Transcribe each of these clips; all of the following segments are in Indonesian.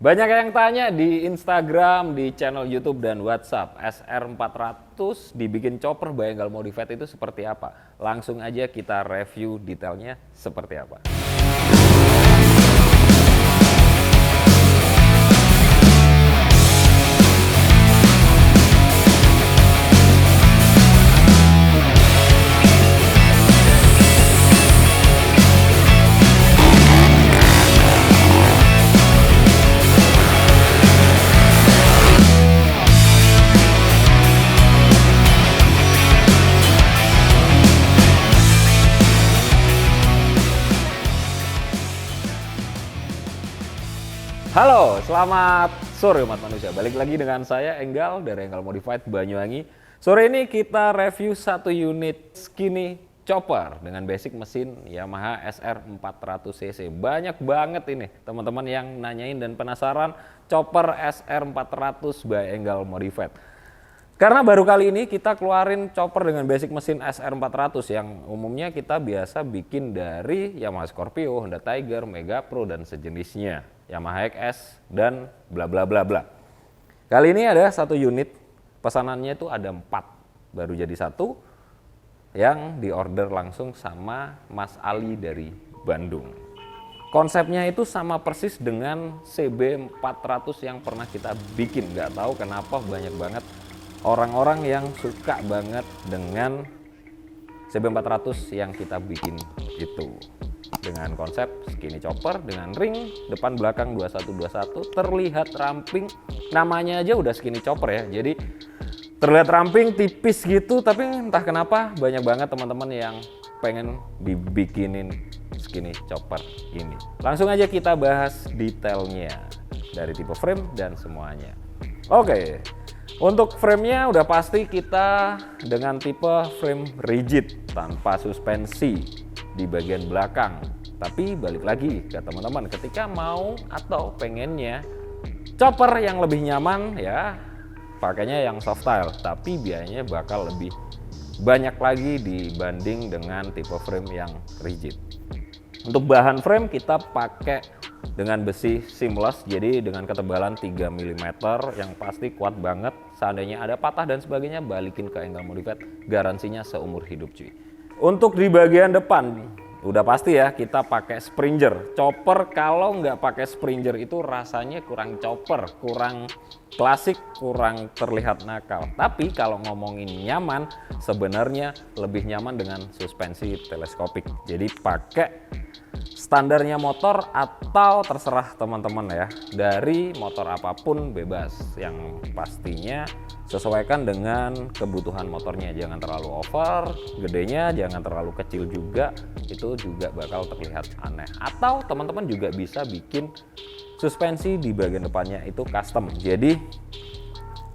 Banyak yang tanya di Instagram, di channel YouTube dan WhatsApp, SR400 dibikin chopper by Enggal Modified itu seperti apa? Langsung aja kita review detailnya seperti apa. Halo, selamat sore umat manusia. Balik lagi dengan saya Enggal dari Enggal Modified Banyuwangi. Sore ini kita review satu unit skinny chopper dengan basic mesin Yamaha SR400cc. Banyak banget ini teman-teman yang nanyain dan penasaran chopper SR400 by Enggal Modified. Karena baru kali ini kita keluarin chopper dengan basic mesin SR400 yang umumnya kita biasa bikin dari Yamaha Scorpio, Honda Tiger, Mega Pro dan sejenisnya, Yamaha XS dan bla bla bla bla. Kali ini ada satu unit, pesanannya itu ada 4, baru jadi satu yang diorder langsung sama Mas Ali dari Bandung. Konsepnya itu sama persis dengan CB400 yang pernah kita bikin. Nggak tahu kenapa banyak banget orang-orang yang suka banget dengan CB400 yang kita bikin itu. Dengan konsep skinny chopper, dengan ring depan belakang 2121, terlihat ramping. Namanya aja udah skinny chopper ya, jadi terlihat ramping, tipis gitu. Tapi entah kenapa banyak banget teman-teman yang pengen dibikinin skinny chopper ini. Langsung aja kita bahas detailnya dari tipe frame dan semuanya. Oke, untuk framenya udah pasti kita dengan tipe frame rigid tanpa suspensi di bagian belakang. Tapi balik lagi ke teman-teman, ketika mau atau pengennya chopper yang lebih nyaman ya pakainya yang soft style, tapi biayanya bakal lebih banyak lagi dibanding dengan tipe frame yang rigid. Untuk bahan frame kita pakai dengan besi seamless, jadi dengan ketebalan 3 mm yang pasti kuat banget. Seandainya ada patah dan sebagainya, balikin ke Enggal Modified, garansinya seumur hidup cuy. Untuk di bagian depan udah pasti ya kita pakai Springer. Chopper kalau nggak pakai Springer itu rasanya kurang chopper, kurang klasik, kurang terlihat nakal. Tapi kalau ngomongin nyaman, sebenarnya lebih nyaman dengan suspensi teleskopik. Jadi pakai standarnya motor atau terserah teman-teman ya, dari motor apapun bebas, yang pastinya sesuaikan dengan kebutuhan motornya. Jangan terlalu over gedenya, jangan terlalu kecil juga, itu juga bakal terlihat aneh. Atau teman-teman juga bisa bikin suspensi di bagian depannya itu custom, jadi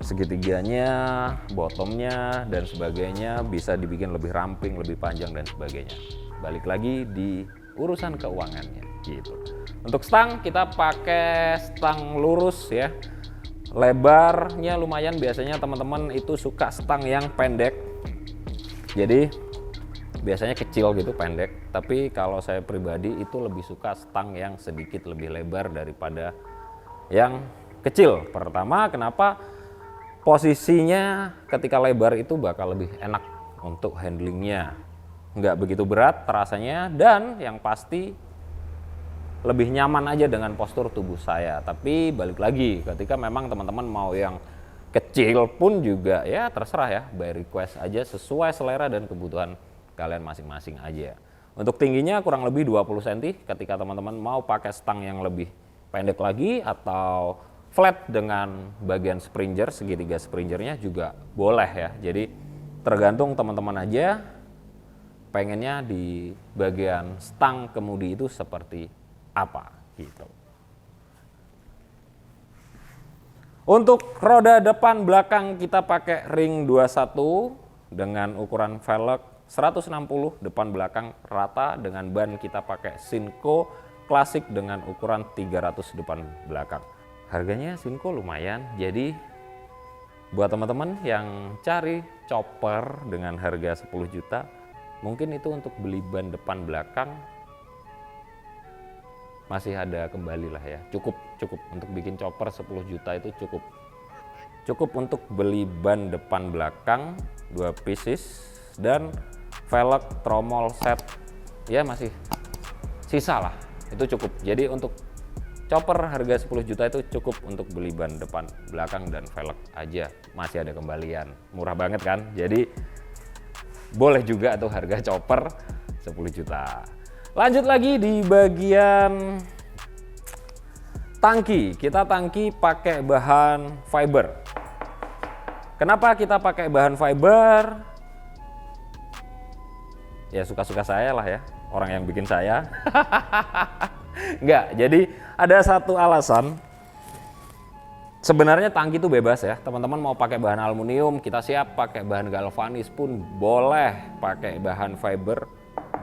segitiganya, bottomnya dan sebagainya bisa dibikin lebih ramping, lebih panjang dan sebagainya. Balik lagi di urusan keuangannya gitu. Untuk stang kita pakai stang lurus ya, lebarnya lumayan. Biasanya teman-teman itu suka stang yang pendek, jadi biasanya kecil gitu, pendek. Tapi kalau saya pribadi itu lebih suka stang yang sedikit lebih lebar daripada yang kecil. Pertama, kenapa? Posisinya ketika lebar itu bakal lebih enak untuk handlingnya, nggak begitu berat terasanya, dan yang pasti lebih nyaman aja dengan postur tubuh saya. Tapi balik lagi, ketika memang teman-teman mau yang kecil pun juga ya terserah ya, by request aja, sesuai selera dan kebutuhan kalian masing-masing aja. Untuk tingginya kurang lebih 20 cm ketika teman-teman mau pakai stang yang lebih pendek lagi, atau flat dengan bagian Springer, segitiga Springernya juga boleh ya. Jadi tergantung teman-teman aja pengennya di bagian stang kemudi itu seperti apa gitu. Untuk roda depan belakang kita pakai ring 21 dengan ukuran velg 160, depan belakang rata, dengan ban kita pakai Sinco klasik dengan ukuran 300 depan belakang. Harganya Sinco lumayan, jadi buat teman-teman yang cari chopper dengan harga 10 juta, mungkin itu untuk beli ban depan belakang masih ada kembali lah ya, cukup untuk bikin chopper 10 juta itu cukup untuk beli ban depan belakang 2 pieces dan velg tromol set ya masih sisa lah, itu cukup. Jadi untuk chopper harga 10 juta itu cukup untuk beli ban depan belakang dan velg aja, masih ada kembalian, murah banget kan. Jadi boleh juga tuh harga chopper 10 juta. Lanjut lagi di bagian tangki. Kita tangki pakai bahan fiber. Kenapa kita pakai bahan fiber? Ya suka-suka saya lah ya, orang yang bikin saya. Enggak, jadi ada satu alasan. Sebenarnya tangki itu bebas ya, teman-teman mau pakai bahan aluminium, kita siap. Pakai bahan galvanis pun boleh, pakai bahan fiber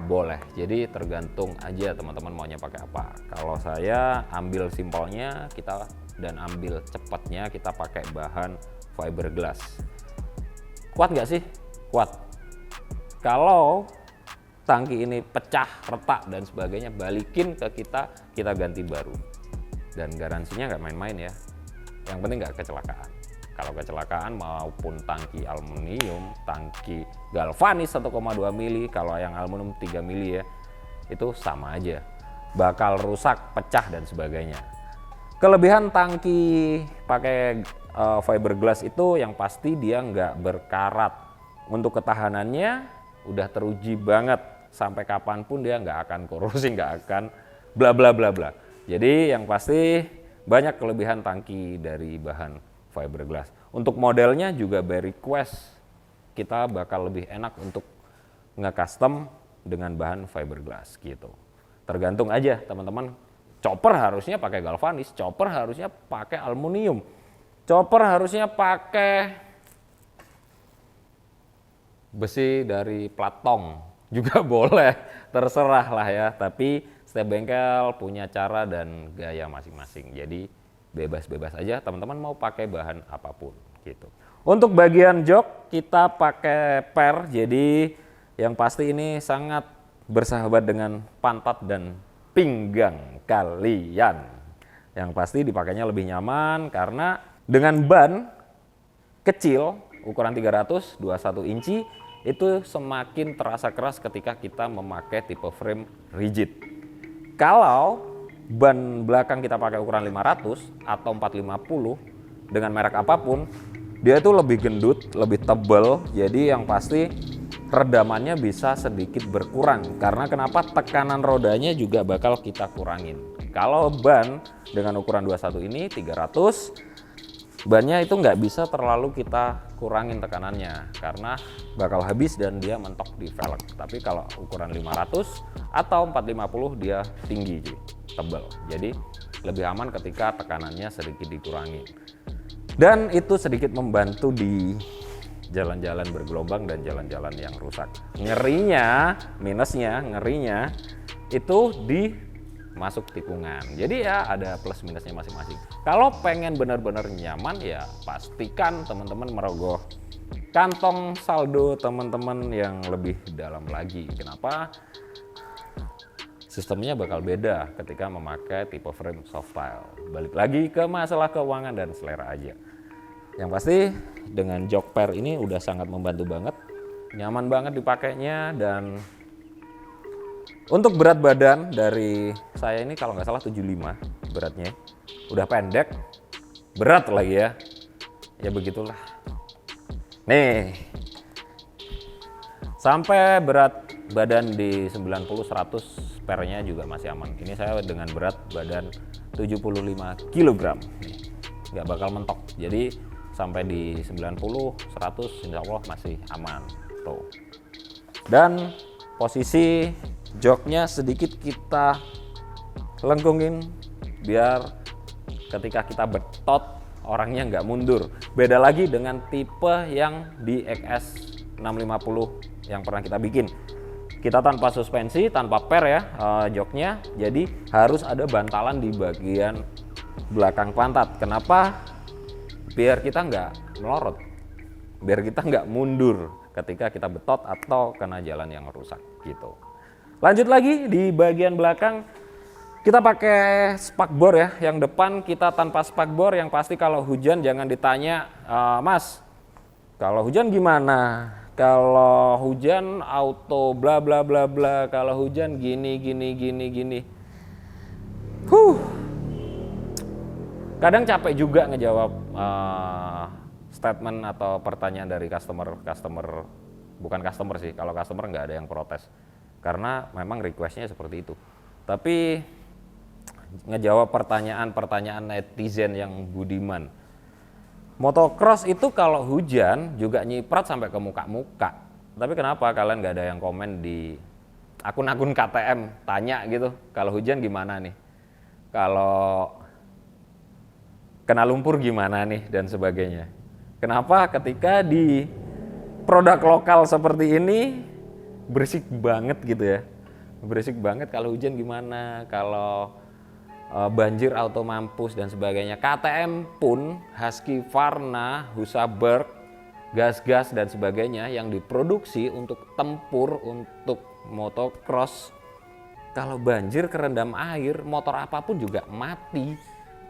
boleh. Jadi tergantung aja teman-teman maunya pakai apa. Kalau saya ambil simpelnya kita dan ambil cepatnya, kita pakai bahan fiberglass. Kuat nggak sih? Kuat. Kalau tangki ini pecah, retak dan sebagainya, balikin ke kita ganti baru. Dan garansinya nggak main-main ya. Yang penting nggak kecelakaan. Kalau kecelakaan maupun tangki aluminium, tangki galvanis 1,2 mili, kalau yang aluminium 3 mili ya, itu sama aja. Bakal rusak, pecah dan sebagainya. Kelebihan tangki pakai fiberglass itu yang pasti dia nggak berkarat. Untuk ketahanannya udah teruji banget. Sampai kapanpun dia nggak akan korosi, nggak akan bla bla bla bla. Jadi yang pasti banyak kelebihan tangki dari bahan fiberglass. Untuk modelnya juga by request kita bakal lebih enak untuk nge-custom dengan bahan fiberglass gitu. Tergantung aja teman-teman. Chopper harusnya pakai galvanis, chopper harusnya pakai aluminium, chopper harusnya pakai besi dari plat tong juga boleh, terserah lah ya. Tapi setiap bengkel punya cara dan gaya masing-masing. Jadi bebas-bebas aja teman-teman mau pakai bahan apapun gitu. Untuk bagian jok kita pakai per, jadi yang pasti ini sangat bersahabat dengan pantat dan pinggang kalian. Yang pasti dipakainya lebih nyaman karena dengan ban kecil ukuran 300 21 inci itu semakin terasa keras ketika kita memakai tipe frame rigid. Kalau ban belakang kita pakai ukuran 500 atau 450 dengan merek apapun, dia itu lebih gendut, lebih tebal. Jadi yang pasti redamannya bisa sedikit berkurang. Karena kenapa? Tekanan rodanya juga bakal kita kurangin. Kalau ban dengan ukuran 21 ini 300, bannya itu nggak bisa terlalu kita kurangin tekanannya karena bakal habis dan dia mentok di velg. Tapi kalau ukuran 500 atau 450 dia tinggi, tebal. Jadi lebih aman ketika tekanannya sedikit dikurangi. Dan itu sedikit membantu di jalan-jalan bergelombang dan jalan-jalan yang rusak. Ngerinya itu di masuk tikungan. Jadi ya ada plus minusnya masing-masing. Kalau pengen benar-benar nyaman ya pastikan teman-teman merogoh kantong saldo teman-teman yang lebih dalam lagi. Kenapa? Sistemnya bakal beda ketika memakai tipe frame soft style. Balik lagi ke masalah keuangan dan selera aja. Yang pasti dengan jok per ini udah sangat membantu banget. Nyaman banget dipakainya. Dan untuk berat badan dari saya ini kalau nggak salah 75 beratnya. Udah pendek, berat lagi ya. Ya begitulah. Nih, sampai berat badan di 90-100 pernya juga masih aman. Ini saya dengan berat badan 75 kg. Nggak bakal mentok. Jadi sampai di 90-100 insya Allah masih aman. Tuh. Dan posisi joknya sedikit kita lengkungin biar ketika kita betot orangnya nggak mundur. Beda lagi dengan tipe yang di XS 650 yang pernah kita bikin. Kita tanpa suspensi, tanpa per ya joknya, jadi harus ada bantalan di bagian belakang pantat. Kenapa? Biar kita nggak melorot, biar kita nggak mundur ketika kita betot atau kena jalan yang rusak gitu. Lanjut lagi di bagian belakang, Kita pakai spakbor ya, yang depan kita tanpa spakbor. Yang pasti kalau hujan jangan ditanya, Mas, kalau hujan gimana? Kalau hujan auto bla bla bla bla, kalau hujan gini. Kadang capek juga ngejawab statement atau pertanyaan dari customer, bukan customer sih, kalau customer nggak ada yang protes. Karena memang requestnya seperti itu. Tapi ngejawab pertanyaan netizen yang budiman. Motocross itu kalau hujan juga nyiprat sampai ke muka-muka. Tapi kenapa kalian nggak ada yang komen di akun-akun KTM tanya gitu, kalau hujan gimana nih? Kalau kena lumpur gimana nih dan sebagainya. Kenapa ketika di produk lokal seperti ini berisik banget gitu ya. Berisik banget kalau hujan gimana, kalau banjir auto mampus dan sebagainya. KTM pun, Husqvarna, Husaberg, gas-gas dan sebagainya yang diproduksi untuk tempur, untuk motocross, kalau banjir kerendam air, motor apapun juga mati,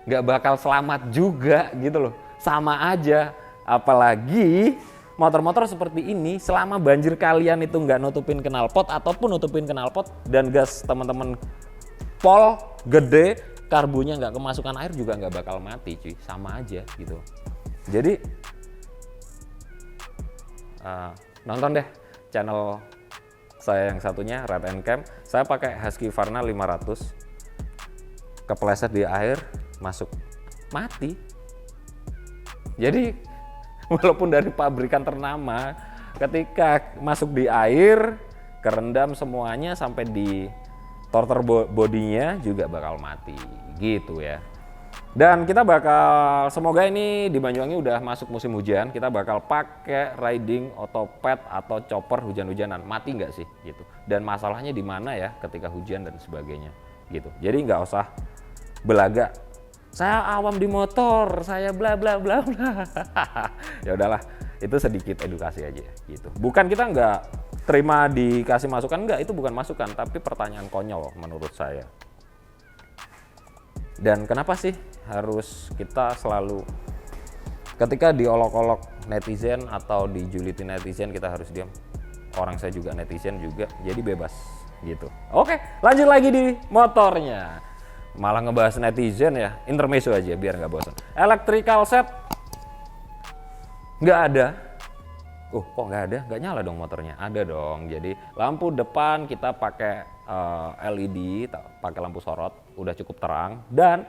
nggak bakal selamat juga gitu loh, sama aja. Apalagi motor-motor seperti ini, selama banjir kalian itu nggak nutupin knalpot ataupun nutupin knalpot dan gas teman-teman pol gede, karbunya nggak kemasukan air juga nggak bakal mati cuy, sama aja gitu. Jadi nonton deh channel saya yang satunya, Ride and Camp. Saya pakai Husqvarna 500, kepleset di air, masuk, mati. Jadi walaupun dari pabrikan ternama, ketika masuk di air, kerendam semuanya sampai di torter bodinya juga bakal mati gitu ya. Dan kita bakal, semoga ini di Banyuwangi udah masuk musim hujan, kita bakal pakai riding otopet atau chopper hujan-hujanan. Mati nggak sih gitu. Dan masalahnya di mana ya ketika hujan dan sebagainya gitu. Jadi nggak usah belaga, saya awam di motor, saya bla bla bla bla. Ya udahlah, itu sedikit edukasi aja gitu. Bukan kita nggak terima dikasih masukan, enggak, itu bukan masukan, tapi pertanyaan konyol menurut saya. Dan kenapa sih harus kita selalu ketika diolok-olok netizen atau dijulitin netizen kita harus diam? Orang saya juga netizen juga, jadi bebas gitu. Oke, lanjut lagi di motornya. Malah ngebahas netizen ya, intermezzo aja biar nggak bosan. Electrical set nggak ada. Kok nggak ada? Nggak nyala dong motornya? Ada dong. Jadi lampu depan kita pakai LED, pakai lampu sorot, udah cukup terang. Dan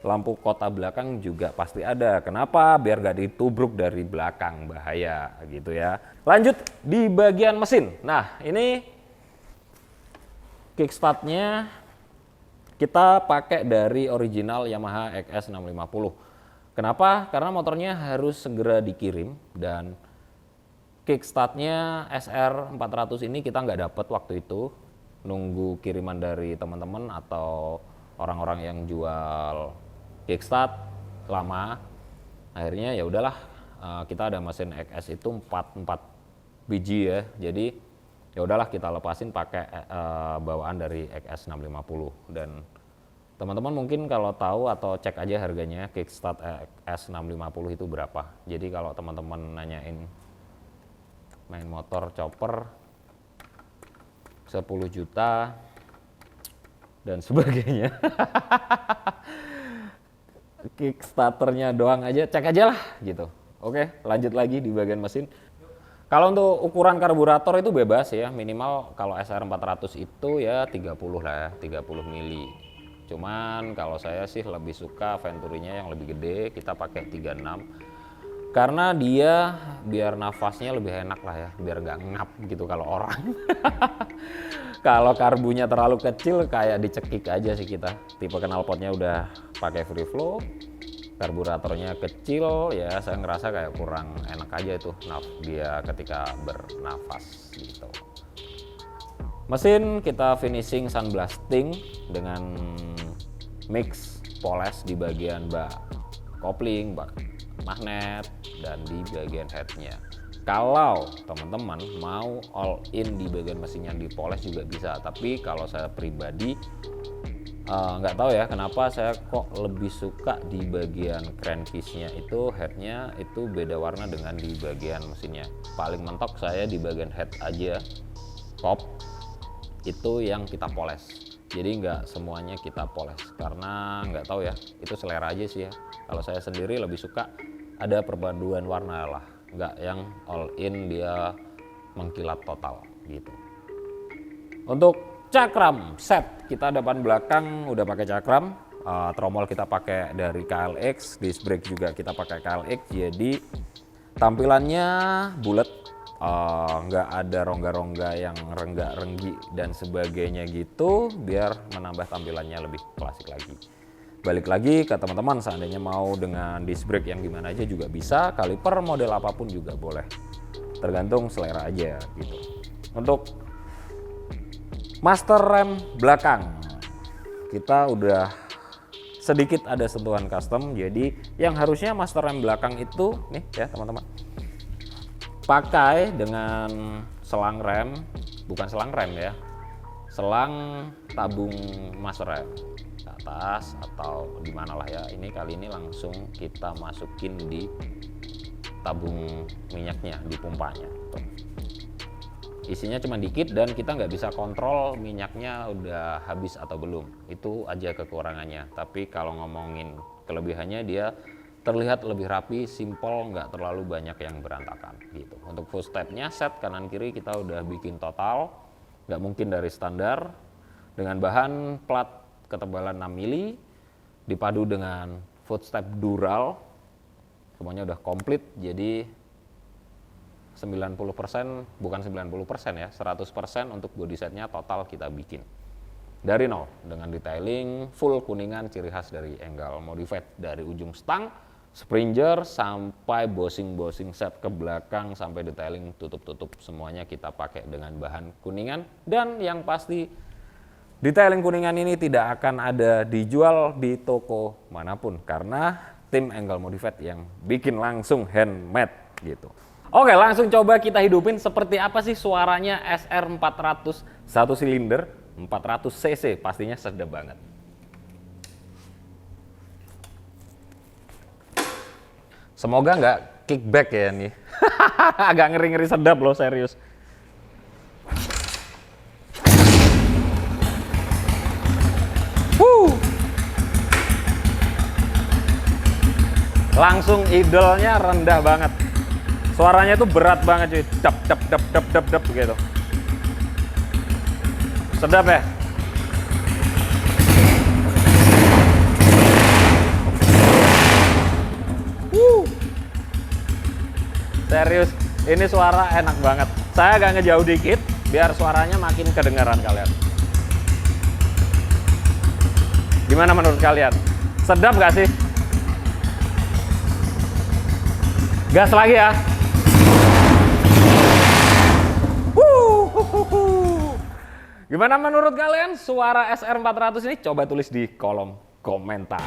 lampu kota belakang juga pasti ada. Kenapa? Biar nggak ditubruk dari belakang, bahaya gitu ya. Lanjut di bagian mesin. Nah ini kickstartnya kita pakai dari original Yamaha XS 650. Kenapa? Karena motornya harus segera dikirim dan kickstartnya SR 400 ini kita nggak dapat waktu itu, nunggu kiriman dari teman-teman atau orang-orang yang jual kickstart lama. Akhirnya ya udahlah, kita ada mesin XS itu 4 biji ya, jadi ya udahlah kita lepasin pakai bawaan dari XS 650. Dan teman-teman mungkin kalau tahu atau cek aja harganya kickstart XS 650 itu berapa. Jadi kalau teman-teman nanyain main motor chopper 10 juta dan sebagainya, kickstarternya doang aja cek aja lah gitu. Oke, lanjut lagi di bagian mesin. Kalau untuk ukuran karburator itu bebas ya, minimal kalau SR 400 itu ya 30 lah ya, 30 mili. Cuman kalau saya sih lebih suka Venturinya yang lebih gede, kita pakai 36. Karena dia biar nafasnya lebih enak lah ya, biar nggak ngap gitu kalau orang. Kalau karbunya terlalu kecil kayak dicekik aja sih kita. Tipe knalpotnya udah pakai free flow, karburatornya kecil ya, saya ngerasa kayak kurang enak aja itu dia ketika bernafas gitu. Mesin kita finishing sandblasting dengan mix poles di bagian bak kopling, bak magnet, dan di bagian headnya. Kalau teman-teman mau all in di bagian mesin yang dipoles juga bisa, tapi kalau saya pribadi nggak tahu ya kenapa saya kok lebih suka di bagian crankcase-nya itu, headnya itu beda warna dengan di bagian mesinnya. Paling mentok saya di bagian head aja, top itu yang kita poles. Jadi nggak semuanya kita poles karena nggak tahu ya, itu selera aja sih ya. Kalau saya sendiri lebih suka ada perpaduan warna lah, nggak yang all in dia mengkilat total gitu. Untuk cakram set, kita depan belakang udah pakai cakram, tromol kita pakai dari KLX, disc brake juga kita pakai KLX, jadi tampilannya bulat, nggak ada rongga-rongga yang renggak-renggi dan sebagainya gitu, biar menambah tampilannya lebih klasik lagi. Balik lagi ke teman-teman, seandainya mau dengan disc brake yang gimana aja juga bisa, kaliper model apapun juga boleh, tergantung selera aja gitu. Untuk master rem belakang kita udah sedikit ada sentuhan custom, jadi yang harusnya master rem belakang itu nih ya teman-teman, pakai dengan selang rem, bukan selang rem ya, selang tabung master rem ke atas atau di mana lah ya. Ini kali ini langsung kita masukin di tabung minyaknya, di pompanya tuh. Isinya cuma dikit dan kita nggak bisa kontrol minyaknya udah habis atau belum, itu aja kekurangannya. Tapi kalau ngomongin kelebihannya, dia terlihat lebih rapi, simple, nggak terlalu banyak yang berantakan gitu. Untuk full stepnya set kanan kiri kita udah bikin total, nggak mungkin dari standar, dengan bahan plat ketebalan 6 mili dipadu dengan footstep dural, semuanya udah komplit. Jadi 90%, bukan 90% ya, 100% untuk body setnya total kita bikin dari nol dengan detailing full kuningan, ciri khas dari Enggal Modified, dari ujung stang, springer sampai bosing set ke belakang sampai detailing tutup semuanya kita pakai dengan bahan kuningan. Dan yang pasti detailing kuningan ini tidak akan ada dijual di toko manapun karena tim Enggal Modified yang bikin langsung handmade gitu. Oke, langsung coba kita hidupin seperti apa sih suaranya SR400 1 silinder 400 cc, pastinya sedap banget. Semoga nggak kickback ya nih. Agak ngeri-ngeri sedap loh, serius. Langsung idolnya rendah banget. Suaranya tuh berat banget cuy, dap dap dap dap dap dap gitu. Sedap ya. Serius, ini suara enak banget. Saya agak ngejauh dikit biar suaranya makin kedengaran kalian. Gimana menurut kalian? Sedap gak sih? Gas lagi ya. Gimana menurut kalian suara SR400 ini? Coba tulis di kolom komentar.